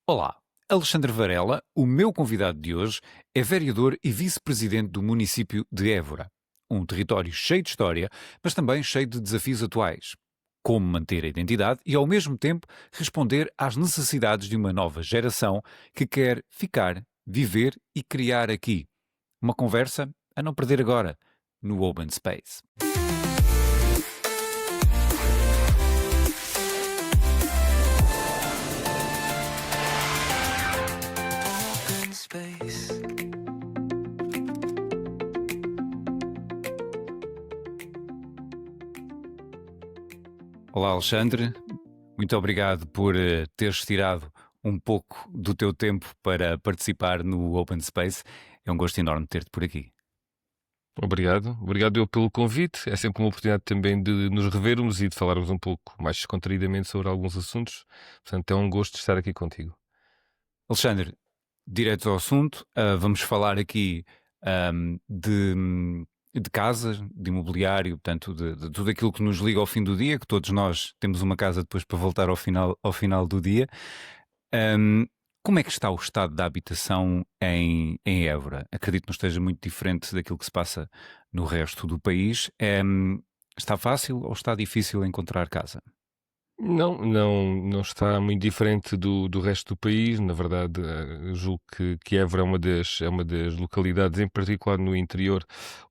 Olá, Alexandre Varela, o meu convidado de hoje é vereador e vice-presidente do município de Évora. Um território cheio de história, mas também cheio de desafios atuais. Como manter a identidade e, ao mesmo tempo, responder às necessidades de uma nova geração que quer ficar, viver e criar aqui. Uma conversa a não perder agora, no Open Space. Space. Olá, Alexandre. Muito obrigado por teres tirado um pouco do teu tempo para participar no Open Space. É um gosto enorme ter-te por aqui. Obrigado eu pelo convite. É sempre uma oportunidade também de nos revermos e de falarmos um pouco mais descontraídamente sobre alguns assuntos. Portanto, é um gosto estar aqui contigo. Alexandre, direto ao assunto, vamos falar aqui de casas, de imobiliário, portanto, de tudo aquilo que nos liga ao fim do dia, que todos nós temos uma casa depois para voltar ao final do dia. Como é que está o estado da habitação em Évora? Acredito que não esteja muito diferente daquilo que se passa no resto do país. Está fácil ou está difícil encontrar casa? Não está muito diferente do resto do país. Na verdade, julgo que Évora é uma das localidades, em particular no interior,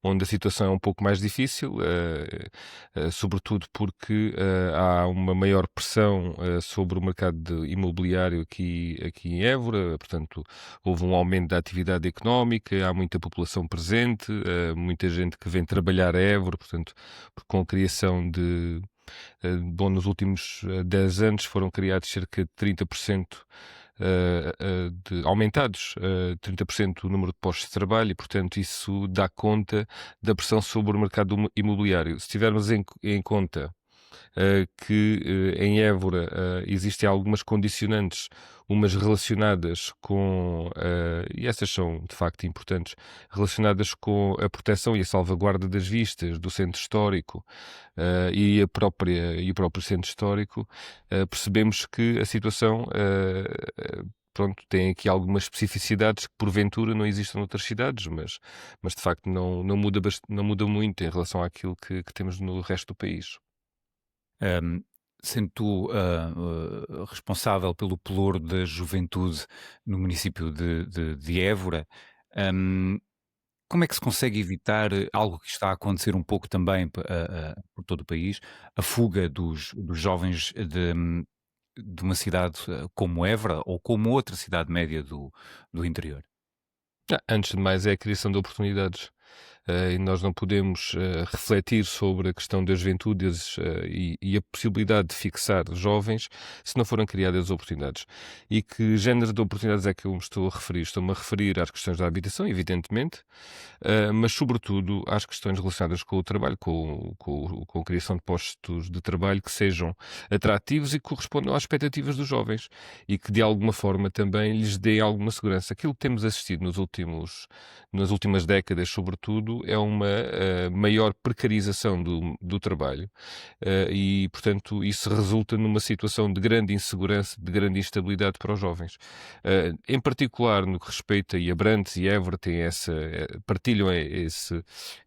onde a situação é um pouco mais difícil, sobretudo porque há uma maior pressão sobre o mercado imobiliário aqui em Évora. Portanto, houve um aumento da atividade económica, há muita população presente, muita gente que vem trabalhar a Évora, portanto, com a criação nos últimos 10 anos foram criados cerca de 30%, aumentados 30% o número de postos de trabalho e, portanto, isso dá conta da pressão sobre o mercado imobiliário. Se tivermos em conta que em Évora existem algumas condicionantes, umas relacionadas com, e essas são de facto importantes, relacionadas com a proteção e a salvaguarda das vistas do centro histórico e o próprio centro histórico. Percebemos que a situação pronto, tem aqui algumas especificidades que porventura não existem noutras cidades, mas de facto não muda muito em relação àquilo que temos no resto do país. Um, Sendo tu responsável pelo pelouro da juventude no município de Évora, um, como é que se consegue evitar algo que está a acontecer um pouco também por todo o país, a fuga dos jovens de uma cidade como Évora ou como outra cidade média do interior? Antes de mais, é a criação de oportunidades. E nós não podemos refletir sobre a questão da juventude e a possibilidade de fixar jovens se não forem criadas oportunidades. E que género de oportunidades é que eu me estou a referir? Estou-me a referir às questões da habitação, evidentemente, mas sobretudo às questões relacionadas com o trabalho, com a criação de postos de trabalho que sejam atrativos e que correspondam às expectativas dos jovens e que de alguma forma também lhes dê alguma segurança. Aquilo que temos assistido nas últimas décadas, sobretudo, é uma maior precarização do trabalho e, portanto, isso resulta numa situação de grande insegurança, de grande instabilidade para os jovens. Em particular, no que respeita, e Abrantes e Évora têm partilham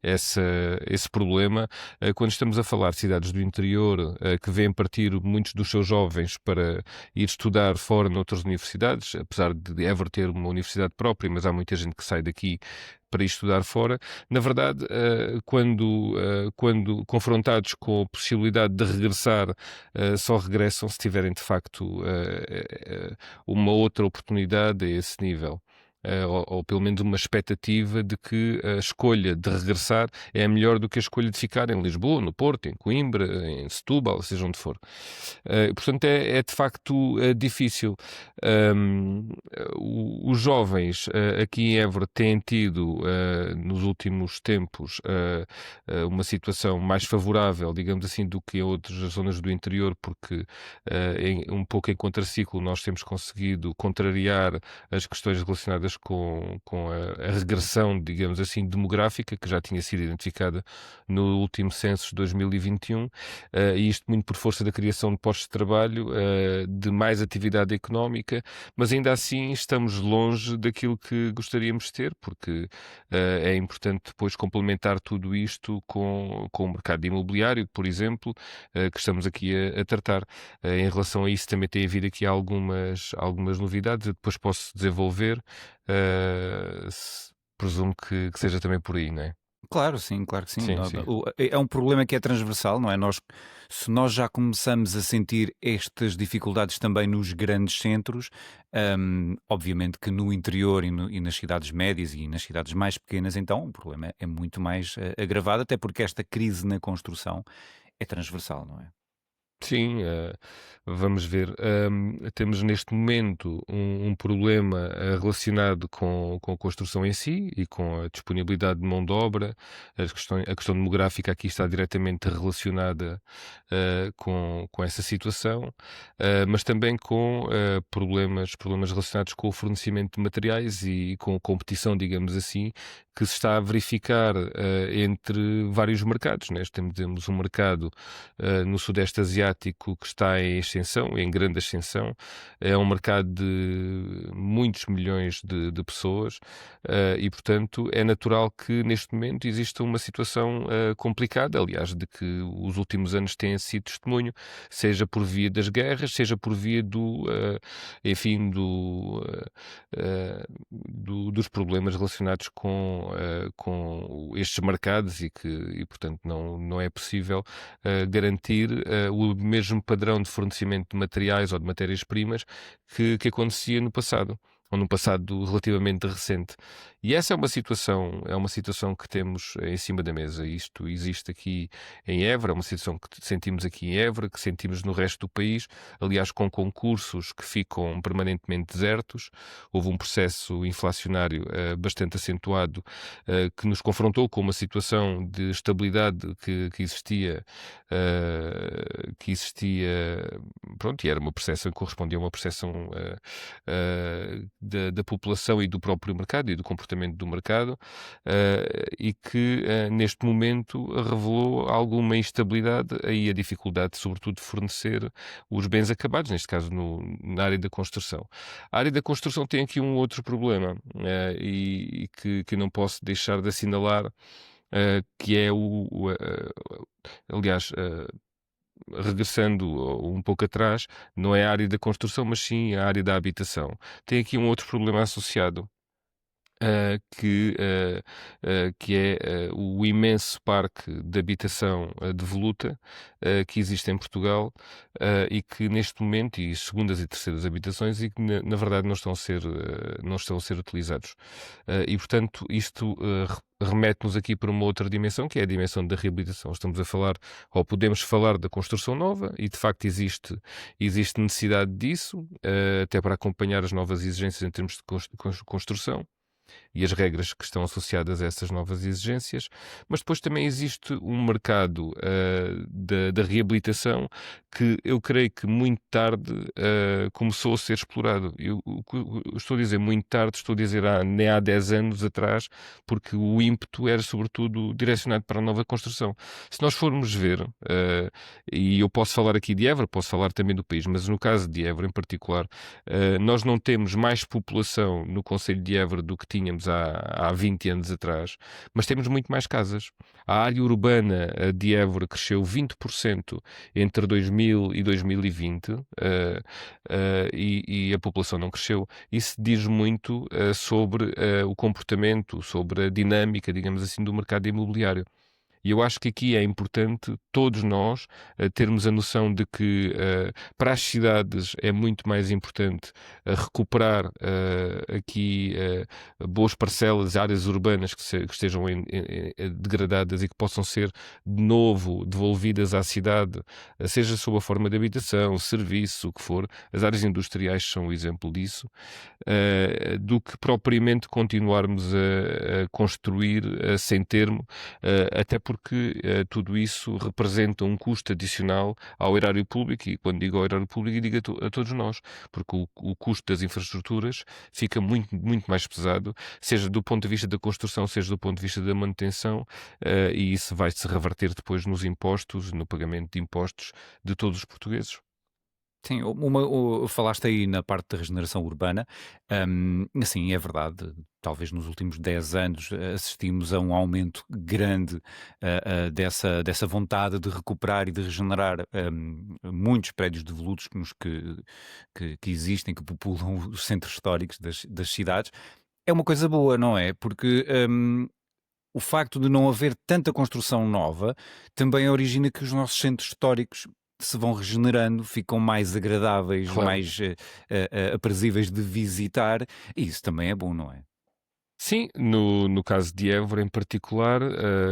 esse problema, quando estamos a falar de cidades do interior que vêm partir muitos dos seus jovens para ir estudar fora noutras universidades, apesar de Évora ter uma universidade própria, mas há muita gente que sai daqui para ir estudar fora. Na verdade, quando confrontados com a possibilidade de regressar, só regressam se tiverem de facto uma outra oportunidade a esse nível. Ou pelo menos uma expectativa de que a escolha de regressar é melhor do que a escolha de ficar em Lisboa, no Porto, em Coimbra, em Setúbal, seja onde for. Portanto, é de facto difícil. Os jovens aqui em Évora têm tido, nos últimos tempos, uma situação mais favorável, digamos assim, do que em outras zonas do interior, porque um pouco em contraciclo nós temos conseguido contrariar as questões relacionadas aliás, com a regressão, digamos assim, demográfica, que já tinha sido identificada no último censo de 2021, e isto muito por força da criação de postos de trabalho, de mais atividade económica, mas ainda assim estamos longe daquilo que gostaríamos de ter, porque é importante depois complementar tudo isto com o mercado imobiliário, por exemplo, que estamos aqui a tratar. Em relação a isso também tem havido aqui algumas novidades, eu depois posso desenvolver, presumo que seja também por aí, não é? Claro que sim. Sim, sim. É um problema que é transversal, não é? Se nós já começamos a sentir estas dificuldades também nos grandes centros, obviamente que no interior e nas cidades médias e nas cidades mais pequenas, então o problema é muito mais agravado, até porque esta crise na construção é transversal, não é? Sim, vamos ver. Temos neste momento um problema relacionado com a construção em si e com a disponibilidade de mão de obra. A questão demográfica aqui está diretamente relacionada com essa situação, mas também com problemas relacionados com o fornecimento de materiais e com a competição, digamos assim, que se está a verificar entre vários mercados, né? Temos um mercado no Sudeste Asiático que está em ascensão, em grande ascensão. É um mercado de muitos milhões de pessoas e, portanto, é natural que neste momento exista uma situação complicada, aliás, de que os últimos anos têm sido testemunho, seja por via das guerras, seja por via enfim, dos problemas relacionados com estes mercados e portanto, não é possível garantir o mesmo padrão de fornecimento de materiais ou de matérias-primas que acontecia no passado, ou num passado relativamente recente. E essa é uma situação que temos em cima da mesa. Isto existe aqui em Évora, é uma situação que sentimos aqui em Évora, que sentimos no resto do país, aliás, com concursos que ficam permanentemente desertos. Houve um processo inflacionário bastante acentuado que nos confrontou com uma situação de estabilidade que existia, pronto, e era uma percepção que correspondia a uma percepção da população e do próprio mercado e do comportamento do mercado, e que neste momento revelou alguma instabilidade e a dificuldade, sobretudo, de fornecer os bens acabados, neste caso na área da construção. A área da construção tem aqui um outro problema, e que não posso deixar de assinalar, que é aliás, regressando um pouco atrás, não é a área da construção, mas sim a área da habitação. Tem aqui um outro problema associado, que é o imenso parque de habitação de voluta que existe em Portugal e que neste momento, e segundas e terceiras habitações, e que na verdade não estão a ser utilizados. E portanto isto remete-nos aqui para uma outra dimensão, que é a dimensão da reabilitação. Estamos a falar, ou podemos falar da construção nova, e de facto existe necessidade disso, até para acompanhar as novas exigências em termos de construção e as regras que estão associadas a essas novas exigências, mas depois também existe um mercado da reabilitação que eu creio que muito tarde começou a ser explorado. Eu estou a dizer muito tarde, estou a dizer nem há 10 anos atrás, porque o ímpeto era sobretudo direcionado para a nova construção. Se nós formos ver, e eu posso falar aqui de Évora, posso falar também do país, mas no caso de Évora em particular, nós não temos mais população no concelho de Évora do que tínhamos há 20 anos atrás, mas temos muito mais casas. A área urbana de Évora cresceu 20% entre 2000 e 2020 e a população não cresceu. Isso diz muito sobre o comportamento, sobre a dinâmica, digamos assim, do mercado imobiliário. E eu acho que aqui é importante todos nós termos a noção de que para as cidades é muito mais importante recuperar aqui boas parcelas, áreas urbanas que estejam degradadas e que possam ser de novo devolvidas à cidade, seja sob a forma de habitação, serviço, o que for. As áreas industriais são um exemplo disso, do que propriamente continuarmos a construir sem termo, até porque porque tudo isso representa um custo adicional ao erário público, e quando digo ao erário público, digo a todos nós, porque o custo das infraestruturas fica muito, muito mais pesado, seja do ponto de vista da construção, seja do ponto de vista da manutenção, e isso vai se reverter depois nos impostos, no pagamento de impostos de todos os portugueses. Sim, falaste aí na parte da regeneração urbana, assim, é verdade, talvez nos últimos 10 anos assistimos a um aumento grande dessa vontade de recuperar e de regenerar muitos prédios devolutos que existem, que populam os centros históricos das cidades. É uma coisa boa, não é? Porque o facto de não haver tanta construção nova também origina que os nossos centros históricos se vão regenerando, ficam mais agradáveis, Claro. mais aprazíveis de visitar, e isso também é bom, não é? Sim, no caso de Évora em particular,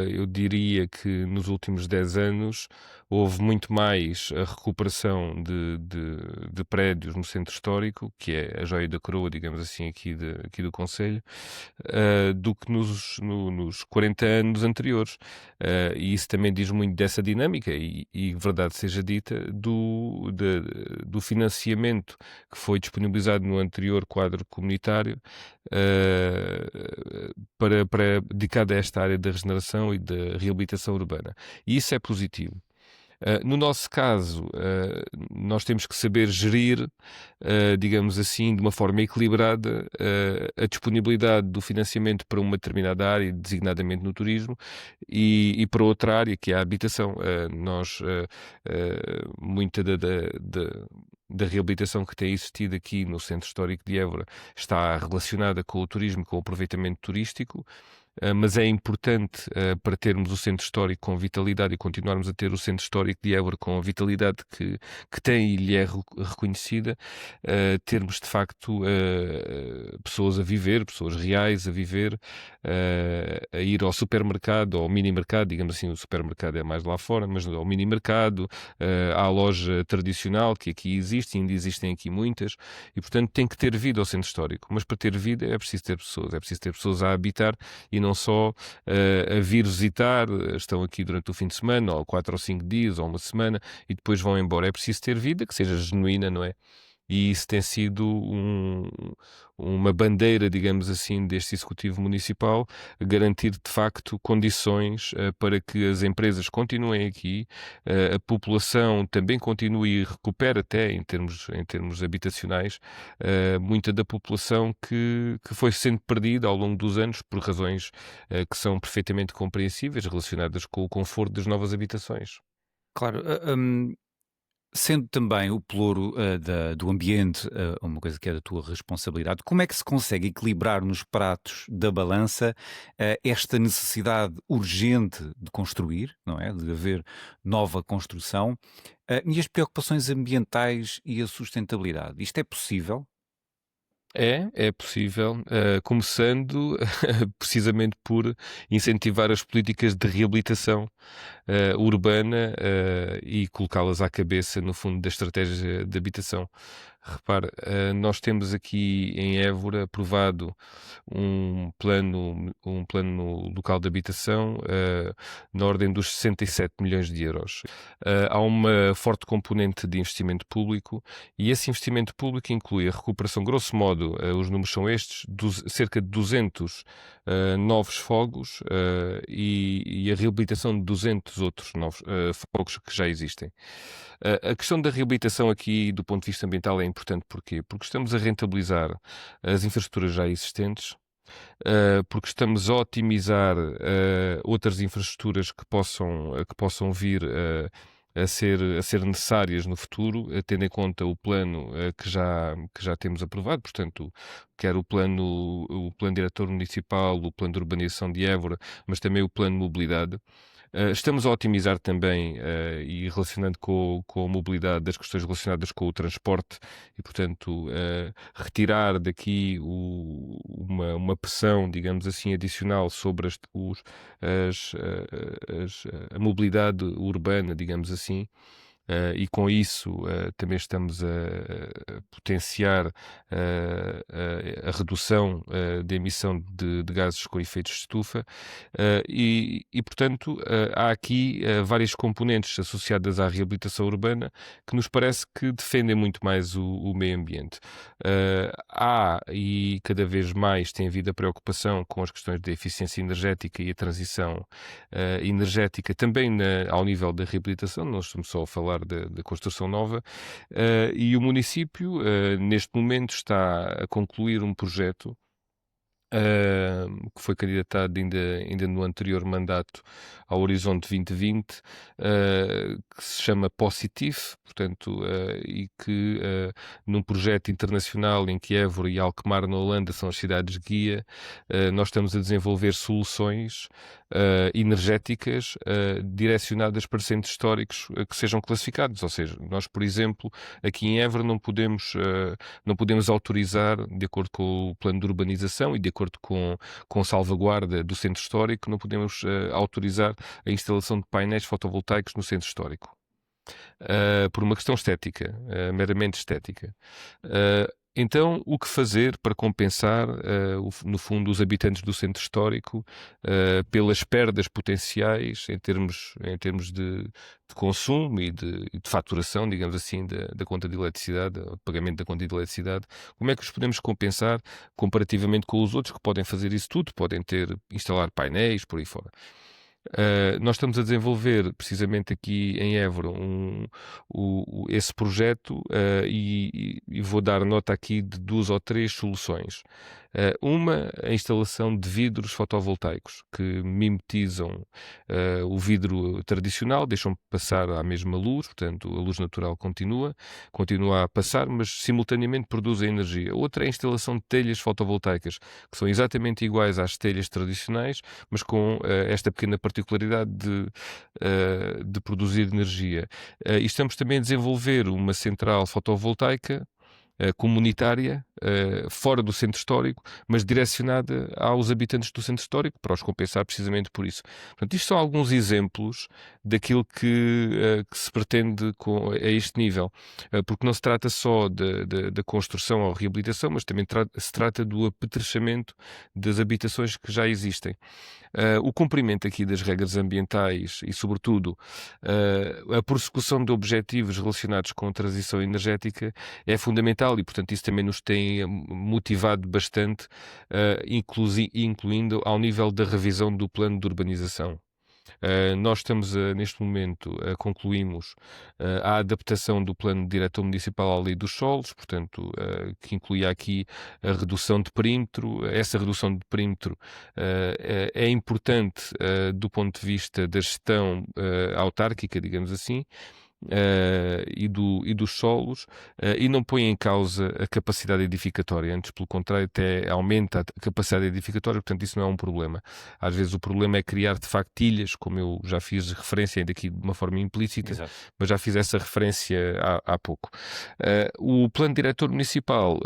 eu diria que nos últimos 10 anos houve muito mais a recuperação de prédios no centro histórico, que é a joia da coroa, digamos assim, aqui do concelho, do que nos 40 anos anteriores. E isso também diz muito dessa dinâmica e verdade seja dita, do financiamento que foi disponibilizado no anterior quadro comunitário, dedicado a esta área da regeneração e da reabilitação urbana. E isso é positivo. No nosso caso, nós temos que saber gerir, digamos assim, de uma forma equilibrada, a disponibilidade do financiamento para uma determinada área, designadamente no turismo, e para outra área, que é a habitação. Muita da reabilitação que tem existido aqui no Centro Histórico de Évora está relacionada com o turismo, com o aproveitamento turístico. Mas é importante, para termos o centro histórico com vitalidade e continuarmos a ter o centro histórico de Évora com a vitalidade que tem e lhe é reconhecida, termos de facto pessoas a viver, pessoas reais a viver, a ir ao supermercado, ao mini mercado, digamos assim, o supermercado é mais lá fora, mas ao mini mercado, à loja tradicional que aqui existe, ainda existem aqui muitas, e portanto tem que ter vida ao centro histórico, mas para ter vida é preciso ter pessoas a habitar e não só a vir visitar, estão aqui durante o fim de semana, ou 4 ou 5 dias, ou uma semana, e depois vão embora. É preciso ter vida que seja genuína, não é? E isso tem sido uma bandeira, digamos assim, deste Executivo Municipal, garantir de facto condições para que as empresas continuem aqui, a população também continue e recupere até em termos habitacionais, muita da população que foi sendo perdida ao longo dos anos por razões que são perfeitamente compreensíveis, relacionadas com o conforto das novas habitações. Claro, sendo também o pelouro do ambiente uma coisa que é da tua responsabilidade, como é que se consegue equilibrar nos pratos da balança esta necessidade urgente de construir, não é? De haver nova construção, e as preocupações ambientais e a sustentabilidade? Isto é possível? É possível, começando precisamente por incentivar as políticas de reabilitação urbana e colocá-las à cabeça, no fundo, da estratégia de habitação. Repare, nós temos aqui em Évora aprovado um plano local de habitação na ordem dos 67 milhões de euros. Há uma forte componente de investimento público e esse investimento público inclui a recuperação, grosso modo, os números são estes, cerca de 200 novos fogos e a reabilitação de 200 outros novos fogos que já existem. A questão da reabilitação aqui, do ponto de vista ambiental, é importante porquê? Porque estamos a rentabilizar as infraestruturas já existentes, porque estamos a otimizar outras infraestruturas que possam vir a ser necessárias no futuro, tendo em conta o plano que já temos aprovado, portanto, quer o plano diretor municipal, o plano de urbanização de Évora, mas também o plano de mobilidade. Estamos a otimizar também, e relacionando com a mobilidade, das questões relacionadas com o transporte e, portanto, retirar daqui uma pressão, digamos assim, adicional sobre a mobilidade urbana, digamos assim. E com isso também estamos a potenciar a redução da emissão de gases com efeitos de estufa portanto, há aqui várias componentes associadas à reabilitação urbana que nos parece que defendem muito mais o meio ambiente. Há, e cada vez mais tem havido a preocupação com as questões da eficiência energética e a transição energética também ao nível da reabilitação, não estamos só a falar da construção nova, e o município, neste momento, está a concluir um projeto que foi candidatado ainda no anterior mandato ao Horizonte 2020, que se chama Positive, portanto, e que num projeto internacional em que Évora e Alkmaar, na Holanda, são as cidades guia, nós estamos a desenvolver soluções energéticas direcionadas para centros históricos que sejam classificados, ou seja, nós, por exemplo, aqui em Évora não podemos autorizar, de acordo com o plano de urbanização e de acordo com salvaguarda do centro histórico, não podemos autorizar a instalação de painéis fotovoltaicos no centro histórico. Por uma questão estética, meramente estética. Então, o que fazer para compensar, no fundo, os habitantes do centro histórico pelas perdas potenciais em termos de consumo e de faturação, digamos assim, da conta de eletricidade, o pagamento da conta de eletricidade? Como é que os podemos compensar comparativamente com os outros que podem fazer isso tudo? Podem instalar painéis, por aí fora. Nós estamos a desenvolver, precisamente aqui em Évora, esse projeto e vou dar nota aqui de 2 ou 3 soluções. Uma, a instalação de vidros fotovoltaicos que mimetizam o vidro tradicional, deixam passar a mesma luz, portanto a luz natural continua a passar, mas simultaneamente produzem energia. Outra é a instalação de telhas fotovoltaicas, que são exatamente iguais às telhas tradicionais, mas com esta pequena particularidade de produzir energia. E estamos também a desenvolver uma central fotovoltaica comunitária, fora do centro histórico, mas direcionada aos habitantes do centro histórico, para os compensar precisamente por isso. Portanto, isto são alguns exemplos daquilo que se pretende a este nível, porque não se trata só da construção ou reabilitação, mas também se trata do apetrechamento das habitações que já existem. O cumprimento aqui das regras ambientais e, sobretudo, a prossecução de objetivos relacionados com a transição energética é fundamental e, portanto, isso também nos tem motivado bastante, incluindo ao nível da revisão do plano de urbanização. Nós estamos neste momento concluímos a adaptação do plano diretor municipal à lei dos solos, portanto, que incluía aqui a redução de perímetro. Essa redução de perímetro é importante do ponto de vista da gestão autárquica, digamos assim, e dos solos, e não põe em causa a capacidade edificatória, antes pelo contrário até aumenta a capacidade edificatória, portanto isso não é um problema. Às vezes o problema é criar de facto ilhas, como eu já fiz referência ainda aqui de uma forma implícita. Exato. Mas já fiz essa referência há pouco. O plano diretor municipal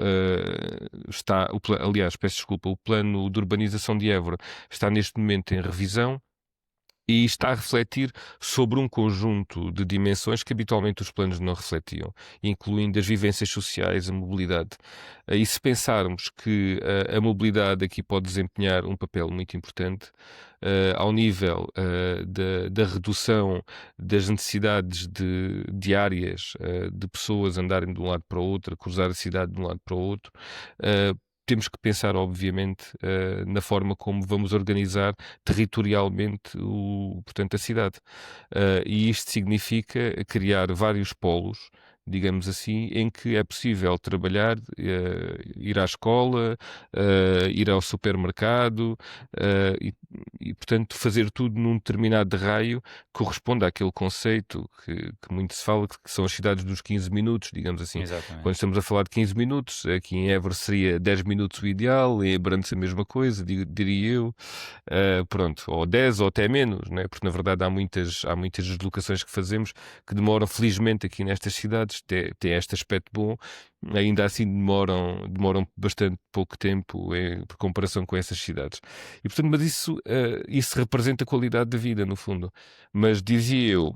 aliás, peço desculpa, o plano de urbanização de Évora está neste momento em revisão e está a refletir sobre um conjunto de dimensões que habitualmente os planos não refletiam, incluindo as vivências sociais, a mobilidade. E se pensarmos que a mobilidade aqui pode desempenhar um papel muito importante, ao nível da redução das necessidades diárias de pessoas andarem de um lado para o outro, cruzar a cidade de um lado para o outro, temos que pensar, obviamente, na forma como vamos organizar territorialmente portanto, a cidade. E isto significa criar vários polos, digamos assim, em que é possível trabalhar, ir à escola, ir ao supermercado portanto, fazer tudo num determinado raio que corresponde àquele conceito que muito se fala, que são as cidades dos 15 minutos, digamos assim. Exatamente. Quando estamos a falar de 15 minutos, aqui em Évora seria 10 minutos o ideal, em Abrantes a mesma coisa, diria eu. Pronto, ou 10 ou até menos, né? Porque na verdade há muitas deslocações que fazemos que demoram, felizmente aqui nestas cidades, cidades têm este aspecto bom, ainda assim demoram bastante pouco tempo por comparação com essas cidades. E, portanto, mas isso representa a qualidade de vida, no fundo. Mas dizia eu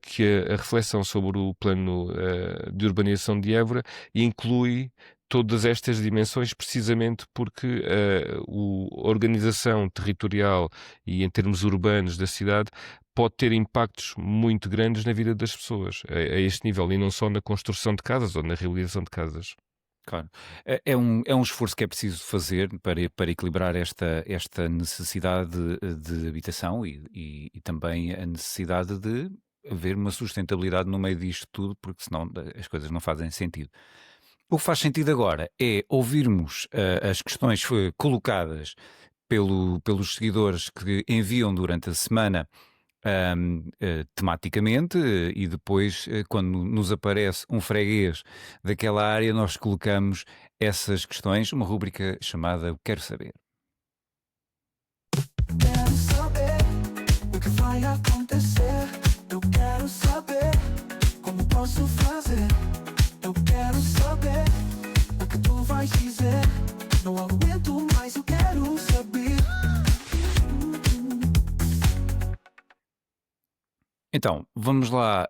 que a reflexão sobre o plano de urbanização de Évora inclui todas estas dimensões precisamente porque a organização territorial e em termos urbanos da cidade pode ter impactos muito grandes na vida das pessoas, a este nível, e não só na construção de casas ou na realização de casas. Claro. É um esforço que é preciso fazer para equilibrar esta necessidade de habitação e também a necessidade de haver uma sustentabilidade no meio disto tudo, porque senão as coisas não fazem sentido. O que faz sentido agora é ouvirmos as questões colocadas pelos seguidores que enviam durante a semana tematicamente, e depois, quando nos aparece um freguês daquela área, nós colocamos essas questões, uma rúbrica chamada Eu Quero Saber. Quero saber o que vai acontecer. Eu quero saber como posso fazer. Eu quero saber o que tu vais dizer. Não aguento mais, eu quero saber. Então, vamos lá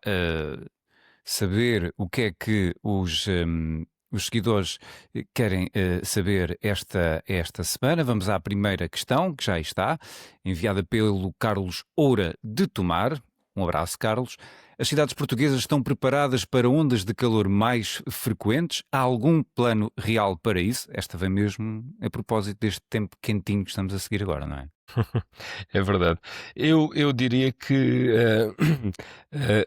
saber o que é que os seguidores querem saber esta semana. Vamos à primeira questão, que já está, enviada pelo Carlos Oura de Tomar. Um abraço, Carlos. As cidades portuguesas estão preparadas para ondas de calor mais frequentes? Há algum plano real para isso? Esta vem mesmo a propósito deste tempo quentinho que estamos a seguir agora, não é? É verdade. Eu diria que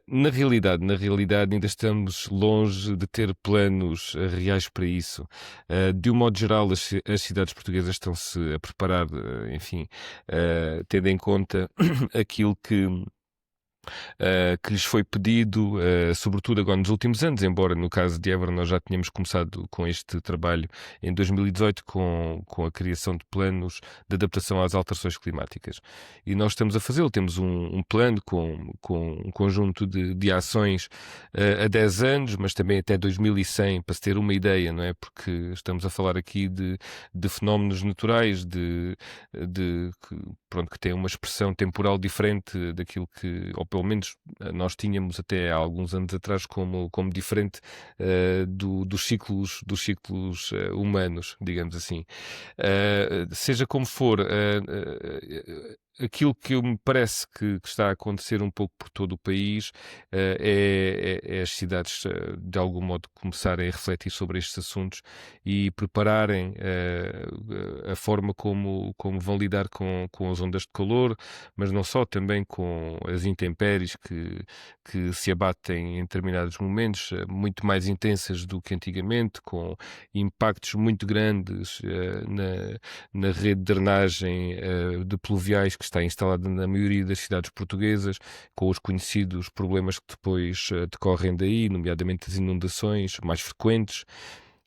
na realidade ainda estamos longe de ter planos reais para isso. De um modo geral, as cidades portuguesas estão-se a preparar, enfim, tendo em conta aquilo que lhes foi pedido, sobretudo agora nos últimos anos, embora no caso de Évora nós já tínhamos começado com este trabalho em 2018 com a criação de planos de adaptação às alterações climáticas. E nós estamos a fazê-lo, temos um plano com um conjunto de ações a 10 anos, mas também até 2100, para se ter uma ideia, não é? Porque estamos a falar aqui de fenómenos naturais, pronto, que têm uma expressão temporal diferente daquilo que, ou pelo menos nós tínhamos até há alguns anos atrás como diferente dos ciclos humanos, digamos assim. Seja como for, aquilo que me parece que está a acontecer um pouco por todo o país é as cidades, de algum modo, começarem a refletir sobre estes assuntos e prepararem a forma como vão lidar com as ondas de calor, mas não só, também com as intempéries que se abatem em determinados momentos, muito mais intensas do que antigamente, com impactos muito grandes na rede de drenagem de pluviais que está instalada na maioria das cidades portuguesas, com os conhecidos problemas que depois decorrem daí, nomeadamente as inundações mais frequentes.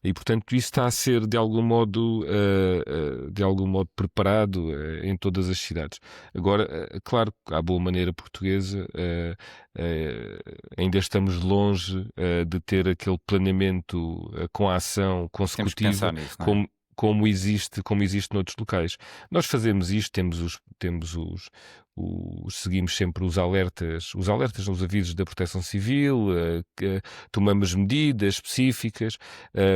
E, portanto, isso está a ser, de algum modo preparado em todas as cidades. Agora, claro, à boa maneira portuguesa, ainda estamos longe de ter aquele planeamento com a ação Temos que pensar consecutiva nisso, não é? como existe noutros locais. Nós fazemos isto, seguimos sempre os alertas, os avisos da Proteção Civil, tomamos medidas específicas,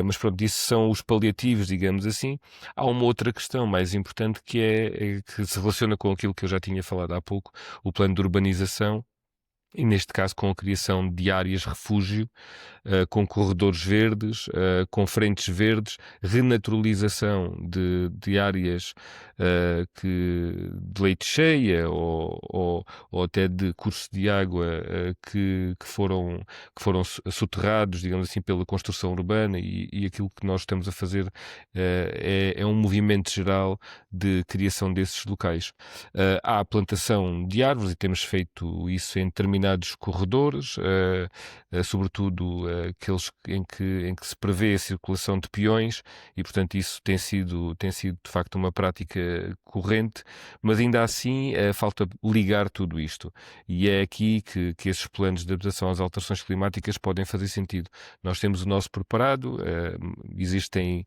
mas pronto, isso são os paliativos, digamos assim. Há uma outra questão mais importante que se relaciona com aquilo que eu já tinha falado há pouco, o plano de urbanização. E neste caso com a criação de áreas refúgio, com corredores verdes, com frentes verdes, renaturalização de áreas de leite cheia ou até de cursos de água que foram soterrados, digamos assim, pela construção urbana e aquilo que nós estamos a fazer é um movimento geral de criação desses locais. Há a plantação de árvores e temos feito isso em determinados corredores, sobretudo aqueles em que se prevê a circulação de peões e, portanto, isso tem sido de facto uma prática corrente, mas ainda assim falta ligar tudo isto. E é aqui que esses planos de adaptação às alterações climáticas podem fazer sentido. Nós temos o nosso preparado, existem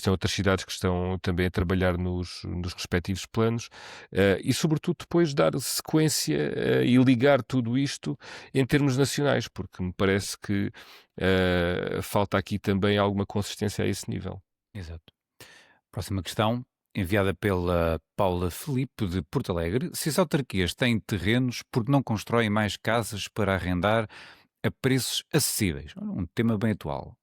outras cidades que estão também a trabalhar nos respectivos planos, e sobretudo depois dar sequência e ligar tudo isto em termos nacionais, porque me parece que falta aqui também alguma consistência a esse nível. Exato. Próxima questão, enviada pela Paula Filipe, de Porto Alegre. Se as autarquias têm terrenos, por que não constroem mais casas para arrendar a preços acessíveis? Um tema bem atual.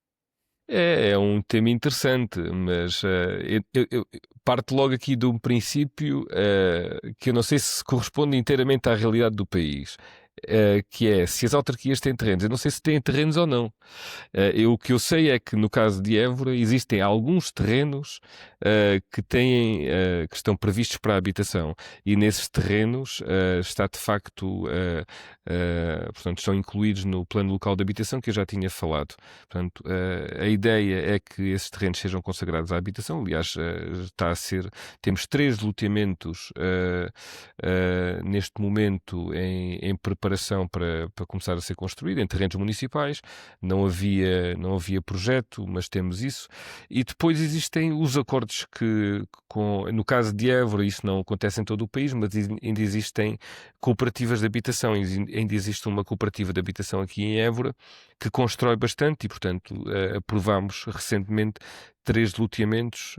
É um tema interessante, mas eu parto logo aqui de um princípio que eu não sei se corresponde inteiramente à realidade do país, que é se as autarquias têm terrenos. Eu não sei se têm terrenos ou não. O que eu sei é que no caso de Évora existem alguns terrenos que estão previstos para a habitação, e nesses terrenos está de facto, portanto, estão incluídos no plano local de habitação que eu já tinha falado. Portanto, a ideia é que esses terrenos sejam consagrados à habitação. Aliás, temos 3 loteamentos neste momento em preparação para começar a ser construído, em terrenos municipais. Não havia projeto, mas temos isso. E depois existem os acordos no caso de Évora, isso não acontece em todo o país, mas ainda existem cooperativas de habitação. Ainda existe uma cooperativa de habitação aqui em Évora que constrói bastante e, portanto, aprovámos recentemente 3 loteamentos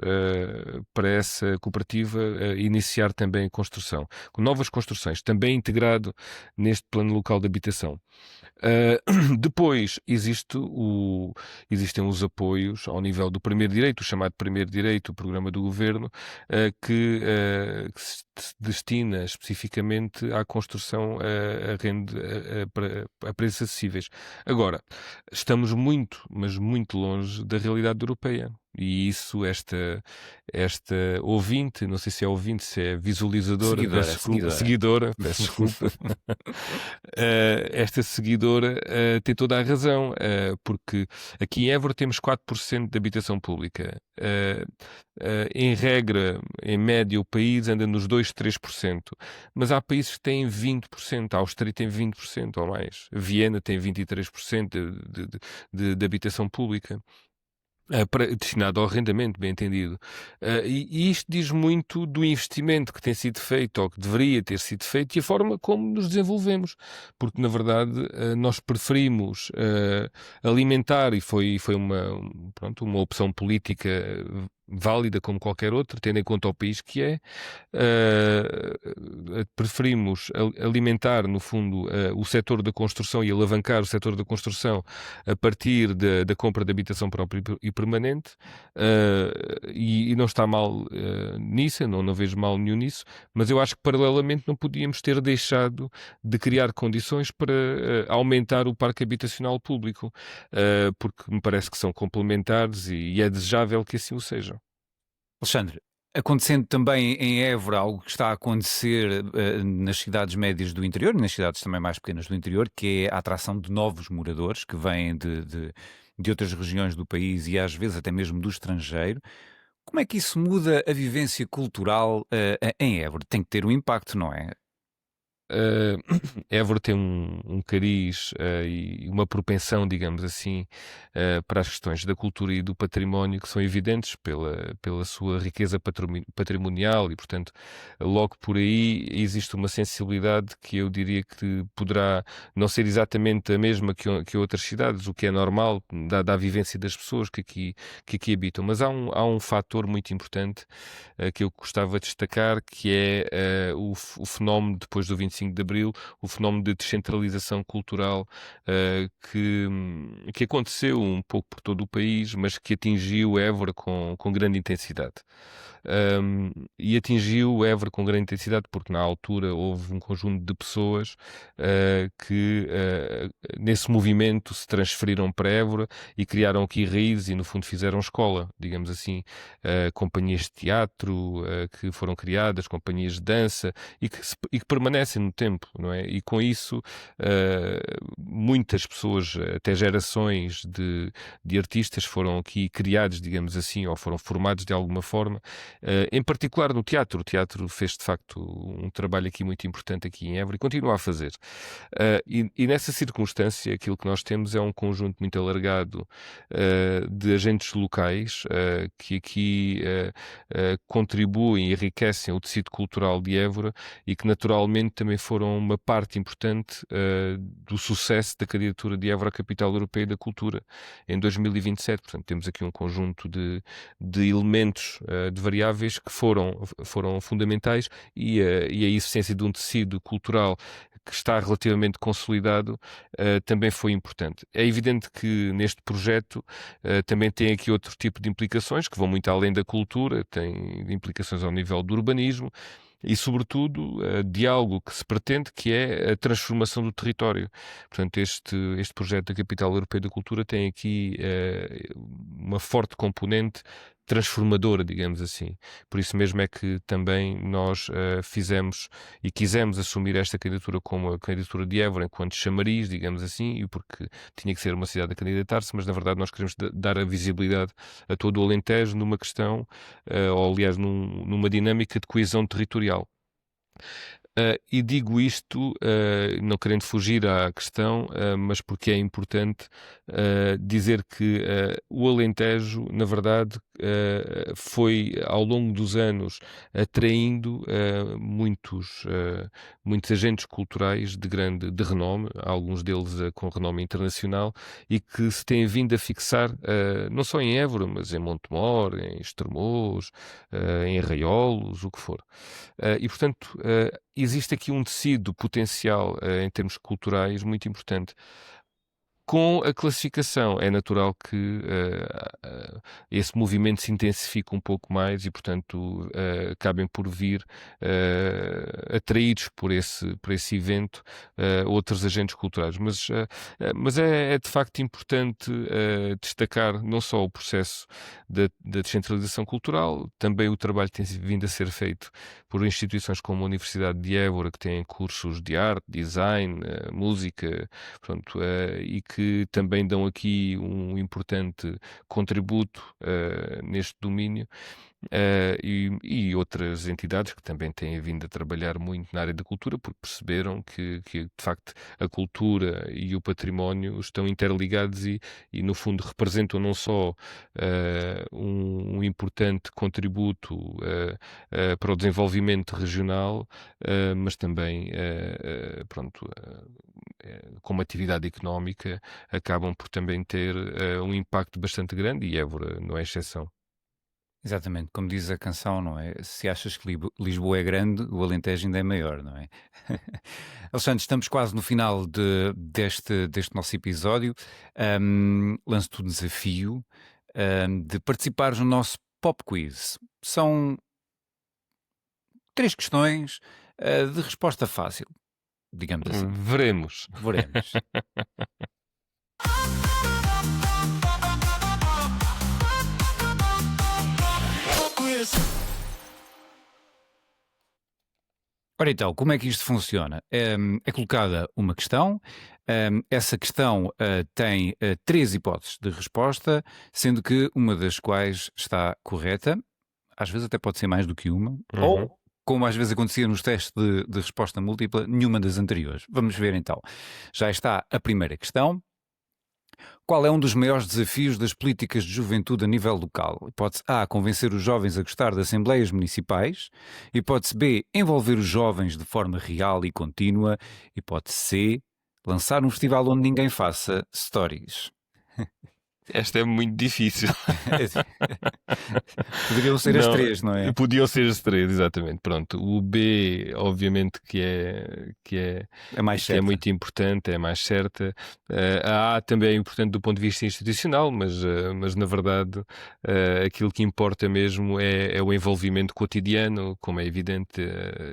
para essa cooperativa iniciar também a construção, com novas construções, também integrado neste plano local de habitação. Depois existem os apoios ao nível do primeiro direito, o chamado primeiro direito, o programa do governo, que se destina especificamente à construção a preços acessíveis. Agora, estamos muito, mas muito longe da realidade europeia. E isso, esta ouvinte, não sei se é ouvinte, se é visualizadora, seguidora, peço desculpa. Esta seguidora tem toda a razão, porque aqui em Évora temos 4% de habitação pública. Em regra, em média, o país anda nos 2-3%, mas há países que têm 20%, a Áustria tem 20% ou mais, Viena tem 23% de habitação pública. Destinado ao arrendamento, bem entendido. E isto diz muito do investimento que tem sido feito, ou que deveria ter sido feito, e a forma como nos desenvolvemos. Porque, na verdade, nós preferimos alimentar, e foi uma opção política válida como qualquer outra, tendo em conta o país que é, preferimos alimentar, no fundo, o setor da construção e alavancar o setor da construção a partir da compra de habitação própria e permanente, e não está mal nisso, não vejo mal nenhum nisso, mas eu acho que paralelamente não podíamos ter deixado de criar condições para aumentar o parque habitacional público, porque me parece que são complementares e é desejável que assim o sejam. Alexandre, acontecendo também em Évora algo que está a acontecer nas cidades médias do interior, nas cidades também mais pequenas do interior, que é a atração de novos moradores que vêm de outras regiões do país e às vezes até mesmo do estrangeiro. Como é que isso muda a vivência cultural em Évora? Tem que ter um impacto, não é? Évora tem um cariz e uma propensão, digamos assim, para as questões da cultura e do património que são evidentes pela sua riqueza patrimonial e, portanto, logo por aí existe uma sensibilidade que eu diria que poderá não ser exatamente a mesma que outras cidades, o que é normal, dada a vivência das pessoas que aqui habitam. Mas há um fator muito importante que eu gostava de destacar, que é o fenómeno, depois do 25 de Abril, o fenómeno de descentralização cultural que aconteceu um pouco por todo o país, mas que atingiu Évora com grande intensidade. E atingiu Évora com grande intensidade porque na altura houve um conjunto de pessoas que nesse movimento se transferiram para Évora e criaram aqui raízes e no fundo fizeram escola, digamos assim, companhias de teatro que foram criadas, companhias de dança e que permanecem mesmo tempo, não é? E com isso, muitas pessoas, até gerações de artistas foram aqui criados, digamos assim, ou foram formados de alguma forma, em particular no teatro. O teatro fez, de facto, um trabalho aqui muito importante aqui em Évora e continua a fazer. E nessa circunstância, aquilo que nós temos é um conjunto muito alargado de agentes locais que aqui contribuem e enriquecem o tecido cultural de Évora e que naturalmente também foram uma parte importante do sucesso da candidatura de Évora à Capital Europeia da Cultura em 2027. Portanto, temos aqui um conjunto de elementos, de variáveis que foram fundamentais e a existência de um tecido cultural que está relativamente consolidado, também foi importante. É evidente que neste projeto também tem aqui outro tipo de implicações que vão muito além da cultura, tem implicações ao nível do urbanismo e, sobretudo, de algo que se pretende, que é a transformação do território. Portanto, este projeto da Capital Europeia da Cultura tem aqui uma forte componente transformadora, digamos assim. Por isso mesmo é que também nós fizemos e quisemos assumir esta candidatura como a candidatura de Évora enquanto chamariz, digamos assim, e porque tinha que ser uma cidade a candidatar-se, mas na verdade nós queremos dar a visibilidade a todo o Alentejo numa questão, ou aliás numa dinâmica de coesão territorial. E digo isto, não querendo fugir à questão, mas porque é importante dizer que o Alentejo, na verdade, foi ao longo dos anos atraindo muitos agentes culturais de renome, alguns deles com renome internacional, e que se têm vindo a fixar não só em Évora, mas em Montemor, em Estremoz, em Arraiolos, o que for. E, portanto, existe aqui um tecido potencial em termos culturais muito importante. Com a classificação, é natural que esse movimento se intensifique um pouco mais e, portanto, acabem por vir atraídos por esse evento outros agentes culturais. Mas é de facto importante destacar não só o processo da descentralização cultural, também o trabalho que tem vindo a ser feito por instituições como a Universidade de Évora, que têm cursos de arte, design, música, pronto, e que também dão aqui um importante contributo neste domínio. E outras entidades que também têm vindo a trabalhar muito na área da cultura, porque perceberam que de facto a cultura e o património estão interligados e no fundo representam não só um importante contributo para o desenvolvimento regional, mas também pronto, como atividade económica acabam por também ter um impacto bastante grande e Évora não é exceção. Exatamente, como diz a canção, não é? Se achas que Lisboa é grande, o Alentejo ainda é maior, não é? Alexandre, estamos quase no final deste nosso episódio. Lanço-te o desafio de participares no nosso Pop Quiz. São 3 questões de resposta fácil, digamos assim. Veremos. Veremos. Ora então, como é que isto funciona? É colocada uma questão, essa questão tem 3 hipóteses de resposta, sendo que uma das quais está correta, às vezes até pode ser mais do que uma, ou, como às vezes acontecia nos testes de resposta múltipla, nenhuma das anteriores. Vamos ver então. Já está a primeira questão. Qual é um dos maiores desafios das políticas de juventude a nível local? Hipótese A, convencer os jovens a gostar de assembleias municipais. Hipótese B, envolver os jovens de forma real e contínua. Hipótese C, lançar um festival onde ninguém faça stories. Esta é muito difícil. Poderiam ser as 3, não é? Podiam ser as 3, exatamente. Pronto. O B, obviamente, que É mais certa. é muito importante, é mais certa. A A também é importante do ponto de vista institucional, mas na verdade aquilo que importa mesmo é o envolvimento cotidiano, como é evidente,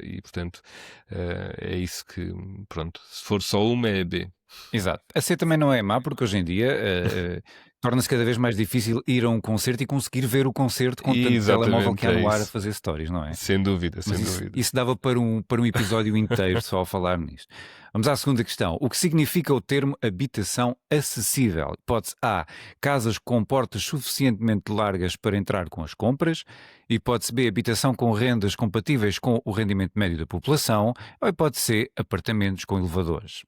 e portanto é isso que, pronto, se for só uma é B. Exato. A C também não é má, porque hoje em dia Torna-se cada vez mais difícil ir a um concerto e conseguir ver o concerto com tanto telemóvel que há no ar a fazer stories, não é? Sem dúvida, sem Mas dúvida. isso dava para um episódio inteiro só a falar nisto. Vamos à segunda questão. O que significa o termo habitação acessível? Hipótese A, casas com portas suficientemente largas para entrar com as compras. Hipótese B, habitação com rendas compatíveis com o rendimento médio da população. Ou hipótese C, apartamentos com elevadores.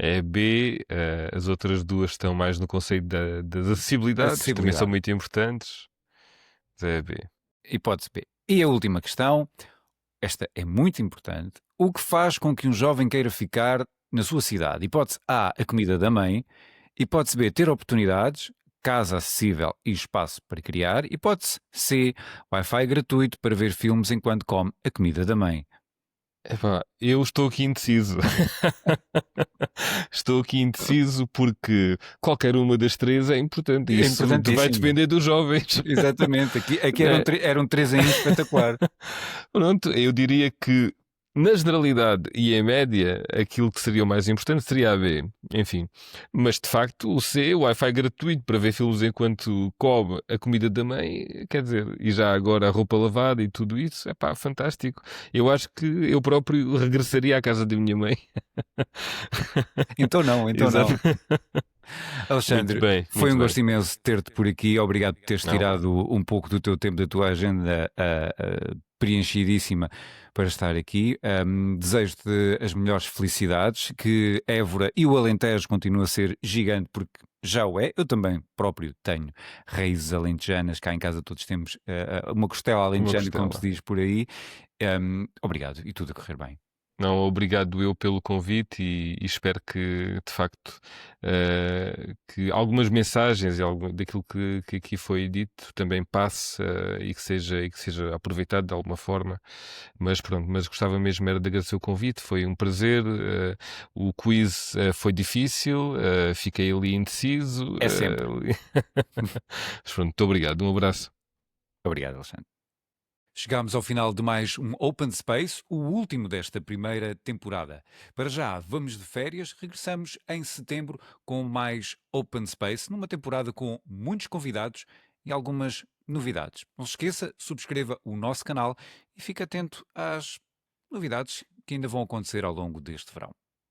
É B, as outras duas estão mais no conceito das acessibilidades, que também são muito importantes. É B. Hipótese B. E a última questão, esta é muito importante. O que faz com que um jovem queira ficar na sua cidade? Hipótese A, a comida da mãe. Hipótese B, ter oportunidades, casa acessível e espaço para criar. Hipótese C, Wi-Fi gratuito para ver filmes enquanto come a comida da mãe. Epá, eu estou aqui indeciso. Estou aqui indeciso porque qualquer uma das três é importante. E isso vai depender dos jovens. Exatamente. Aqui era um 3 em 1 espetacular. Pronto, eu diria que na generalidade e em média, aquilo que seria o mais importante seria a B. Enfim, mas de facto o C, o Wi-Fi gratuito para ver filmes enquanto come a comida da mãe, quer dizer, e já agora a roupa lavada e tudo isso, é pá, fantástico. Eu acho que eu próprio regressaria à casa da minha mãe. Então não. Alexandre, foi um gosto imenso ter-te por aqui. Obrigado por teres tirado um pouco do teu tempo, da tua agenda preenchidíssima para estar aqui. Desejo-te as melhores felicidades, que Évora e o Alentejo continuem a ser gigante, porque já o é. Eu também próprio tenho raízes alentejanas, cá em casa todos temos uma costela alentejana, como se diz por aí. Obrigado e tudo a correr bem. Não, obrigado eu pelo convite e espero que, de facto, que algumas mensagens e daquilo que aqui foi dito também passe e que seja aproveitado de alguma forma. Mas pronto, mas gostava mesmo era de agradecer o convite, foi um prazer. O quiz foi difícil, fiquei ali indeciso. É sempre. Mas pronto, muito obrigado, um abraço. Obrigado, Alexandre. Chegámos ao final de mais um Open Space, o último desta primeira temporada. Para já, vamos de férias, regressamos em setembro com mais Open Space, numa temporada com muitos convidados e algumas novidades. Não se esqueça, subscreva o nosso canal e fique atento às novidades que ainda vão acontecer ao longo deste verão.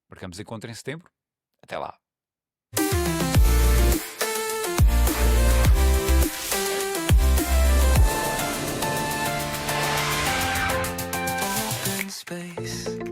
Marcamos encontro em setembro. Até lá! Space.